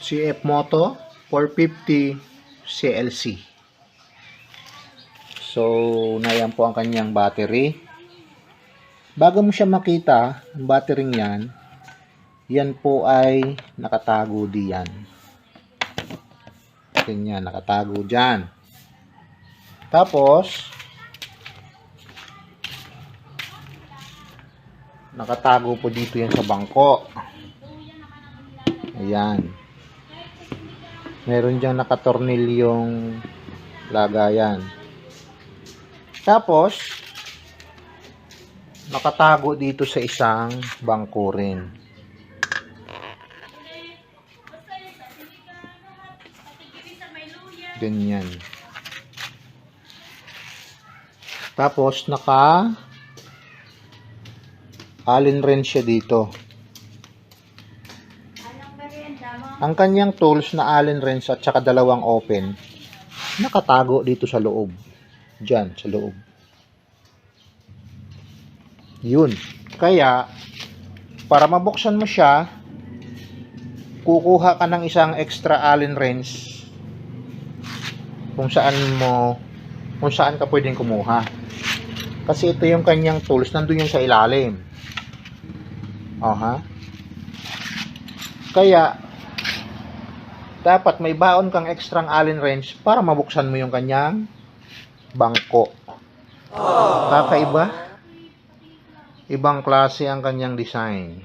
CF Moto 450 CLC. So, nayan po ang kanyang battery. Bago mo siya makita, ang battery niyan, yan po ay nakatago diyan. Ganyan, nakatago dyan. Tapos, nakatago po dito yan sa bangko. Ayan. Meron dyan nakatornilyong lagayan. Tapos, nakatago dito sa isang bangko rin. Ganyan. Tapos, Allen wrench siya dito. Ang kanyang tools na Allen wrench at saka dalawang open, nakatago dito sa loob. Diyan, sa loob. Yun. Kaya, para mabuksan mo siya, kukuha ka ng isang extra Allen wrench kung saan ka pwedeng kumuha. Kasi ito yung kanyang tools, nandun yung sa ilalim. Kaya, dapat may baon kang extra Allen wrench para mabuksan mo yung kanyang bangko. Kakaiba? Ibang klase ang kanyang design.